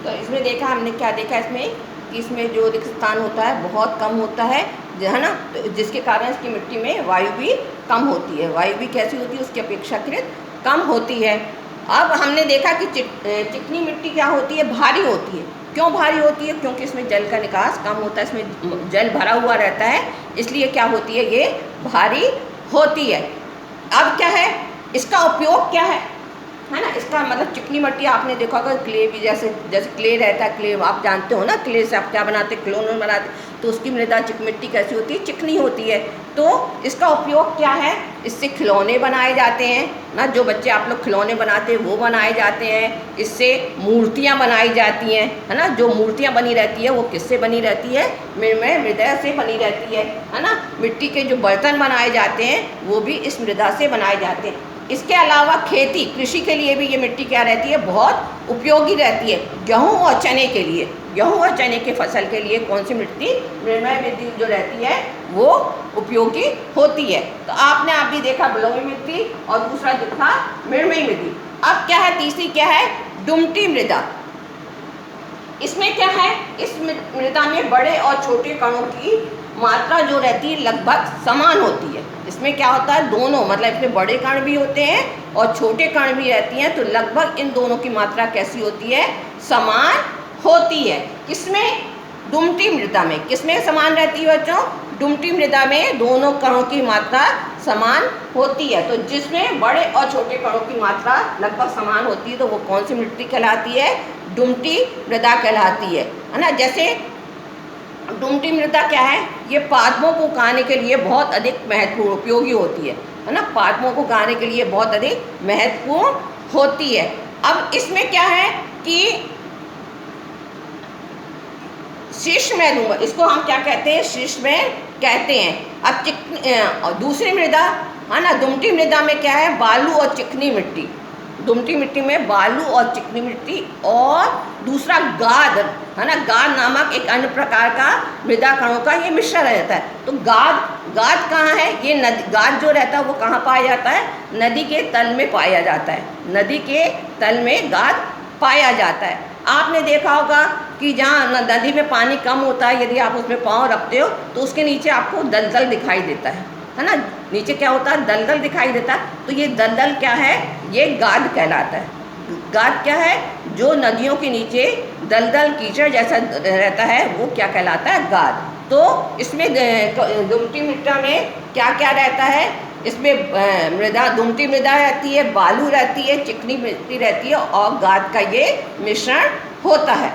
तो इसमें देखा हमने क्या देखा इसमें कि इसमें जो रिक्त स्थान होता है बहुत कम होता है ना, तो जिसके कारण इसकी मिट्टी में वायु भी कम होती है। वायु भी कैसी होती है, उसकी अपेक्षाकृत कम होती है। अब हमने देखा कि चिकनी मिट्टी क्या होती है, भारी होती है। क्यों भारी होती है? क्योंकि इसमें जल का निकास कम होता है, इसमें जल भरा हुआ रहता है, इसलिए क्या होती है, ये भारी होती है। अब क्या है, इसका उपयोग क्या है ना, इसका मतलब चिकनी मिट्टी आपने देखा होगा क्ले भी, जैसे क्ले रहता है, क्ले आप जानते हो ना, क्ले से आप क्या बनाते हैं, क्लोन बनाते, तो उसकी मृदा मिट्टी कैसी होती है, चिकनी होती है। तो इसका उपयोग क्या है, इससे खिलौने बनाए जाते हैं ना, जो बच्चे आप लोग खिलौने बनाते हैं वो बनाए जाते हैं। इससे मूर्तियाँ बनाई जाती हैं, है ना, जो मूर्तियाँ बनी रहती है वो किससे बनी रहती है, मृदा से बनी रहती है ना। मिट्टी के जो बर्तन बनाए जाते हैं वो भी इस मृदा से बनाए जाते हैं। इसके अलावा खेती, कृषि के लिए भी ये मिट्टी क्या रहती है, बहुत उपयोगी रहती है। गेहूँ और चने के लिए, गेहूँ और चने के फसल के लिए कौन सी मिट्टी, मृणमय मिट्टी जो रहती है वो उपयोगी होती है। तो आपने अभी देखा बलुई मिट्टी और दूसरा देखा मृणमयी मिट्टी। अब क्या है, तीसरी क्या है, दुमटी मृदा। इसमें क्या है, इस मृदा में बड़े और छोटे कणों की मात्रा जो रहती है लगभग समान होती है। इसमें क्या होता है, दोनों मतलब इसमें बड़े कण भी होते हैं और छोटे कण भी रहती हैं, तो लगभग इन दोनों की मात्रा कैसी होती है, समान होती है। किसमें, दुमटी मृदा में। किसमें समान रहती है बच्चों, दुमटी मृदा में दोनों कणों की मात्रा समान होती है। तो जिसमें बड़े और छोटे कणों की मात्रा लगभग समान होती है तो वो कौन सी मिट्टी कहलाती है, दुमटी मृदा कहलाती है ना। जैसे दुमटी मृदा क्या है, ये पादपों को उगाने के लिए बहुत अधिक महत्वपूर्ण उपयोगी होती है ना, पादपों को उगाने के लिए बहुत अधिक महत्वपूर्ण होती है। अब इसमें क्या है कि शीर्षमय, इसको हम क्या कहते हैं, शीर्षमय कहते हैं। अब दूसरी मृदा है ना, दुमटी मृदा में क्या है, बालू और चिकनी मिट्टी। दुमटी मिट्टी में बालू और चिकनी मिट्टी, और दूसरा गाद है ना, गाद नामक एक अन्य प्रकार का मृदा कणों का ये मिश्रण रहता है। तो गाद कहाँ है, ये नदी, गाद जो रहता है वो कहाँ पाया जाता है, नदी के तल में पाया जाता है। नदी के तल में गाद पाया जाता है। आपने देखा होगा कि जहाँ नदी में पानी कम होता है, यदि आप उसमें पाँव रखते हो तो उसके नीचे आपको दलदल दिखाई देता है ना, नीचे क्या होता है, दलदल दिखाई देता है। तो ये दलदल क्या है, ये गाद कहलाता है। गाद क्या है, जो नदियों के नीचे दलदल कीचड़ जैसा रहता है वो क्या कहलाता है, गाद। तो इसमें दुमटी मृदा में क्या क्या रहता है, इसमें मृदा, दुमटी मृदा रहती है, बालू रहती है, चिकनी मिट्टी रहती है और गाद का ये मिश्रण होता है।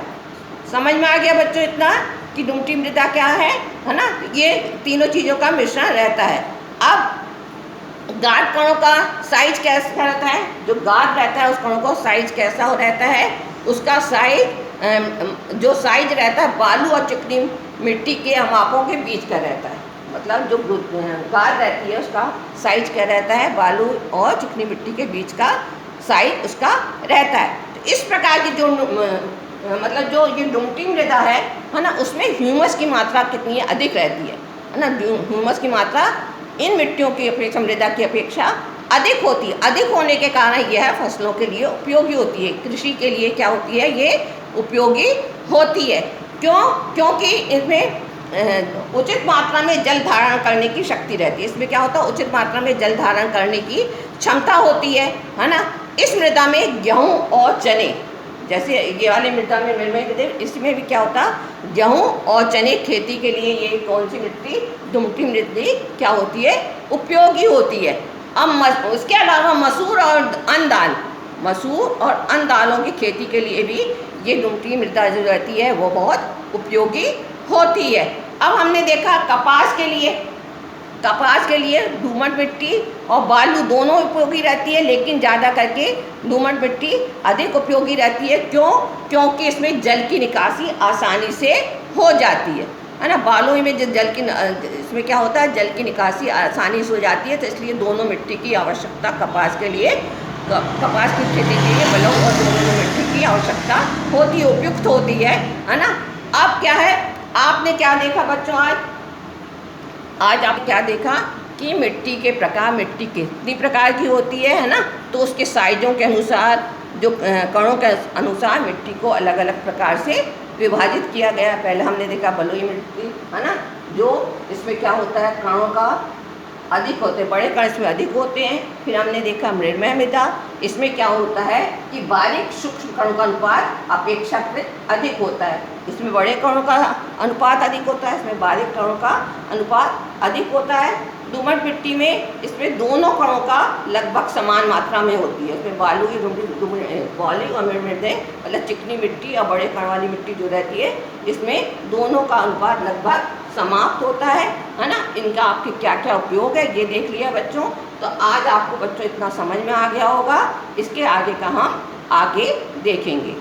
समझ में आ गया बच्चों इतना कि दुमटी मृदा क्या है ना, ये तीनों चीज़ों का मिश्रण रहता है। अब गाद कणों का साइज कैसा रहता है, जो गाद रहता है उस कणों का साइज कैसा हो रहता है, उसका साइज जो साइज रहता है बालू और चिकनी मिट्टी के मापों के बीच का रहता है। मतलब जो गाद रहती है उसका साइज क्या रहता है, बालू और चिकनी मिट्टी के बीच का साइज उसका रहता है। तो इस प्रकार की जो मतलब जो ये दुमटी मृदा है ना, उसमें ह्यूमस की मात्रा कितनी है, अधिक रहती है ना। ह्यूमस की मात्रा इन मिट्टियों की अपेक्षा, मृदा की अपेक्षा अधिक होती है। अधिक होने के कारण यह फसलों के लिए उपयोगी होती है, कृषि के लिए क्या होती है, ये उपयोगी होती है। क्यों? क्योंकि इसमें उचित मात्रा में जल धारण करने की शक्ति रहती है। इसमें क्या होता है, उचित मात्रा में जल धारण करने की क्षमता होती है ना। इस मृदा में गेहूँ और चने, जैसे ये वाले मृदा में मृणमयी, इसमें भी क्या होता है, गेहूँ और चने खेती के लिए ये कौन सी मिट्टी, दुमटी मिट्टी क्या होती है, उपयोगी होती है। अब उसके अलावा मसूर और अन्य दाल, मसूर और अन्य दालों की खेती के लिए भी ये दुमटी मृदा जो रहती है वो बहुत उपयोगी होती है। अब हमने देखा कपास के लिए दोमट मिट्टी और बालू दोनों उपयोगी रहती है, लेकिन ज़्यादा करके दोमट मिट्टी अधिक उपयोगी रहती है। क्यों? क्योंकि इसमें जल की निकासी आसानी से हो जाती है ना। बालू में जो जल की, इसमें क्या होता है, जल की निकासी आसानी से हो जाती है, तो इसलिए दोनों मिट्टी की आवश्यकता कपास के लिए, कपास की खेती के लिए बलुई और दोनों मिट्टी की आवश्यकता होती है, उपयुक्त होती है ना। अब क्या है, आपने क्या देखा बच्चों, आज आप क्या देखा कि मिट्टी के प्रकार, मिट्टी कितनी प्रकार की होती है ना, तो उसके साइजों के अनुसार जो कणों के अनुसार मिट्टी को अलग अलग प्रकार से विभाजित किया गया। पहले हमने देखा बलुई मिट्टी, है ना, जो इसमें क्या होता है, कणों का अधिक होते हैं, बड़े कण इसमें अधिक होते हैं। फिर हमने देखा मृण्मय मृदा, इसमें क्या होता है कि बारीक सूक्ष्म कणों का अनुपात अपेक्षाकृत अधिक होता है। इसमें बड़े कणों का अनुपात अधिक होता है, इसमें बारीक कणों का अनुपात अधिक होता है। दोमट मिट्टी में इसमें दोनों कणों का लगभग समान मात्रा में होती है। इसमें बालू और मृदे मतलब चिकनी मिट्टी और बड़े कण वाली मिट्टी जो रहती है, इसमें दोनों का अनुपात लगभग समाप्त होता है ना। इनका आपके क्या क्या उपयोग है ये देख लिया बच्चों। तो आज आपको बच्चों इतना समझ में आ गया होगा, इसके आगे का हम आगे देखेंगे।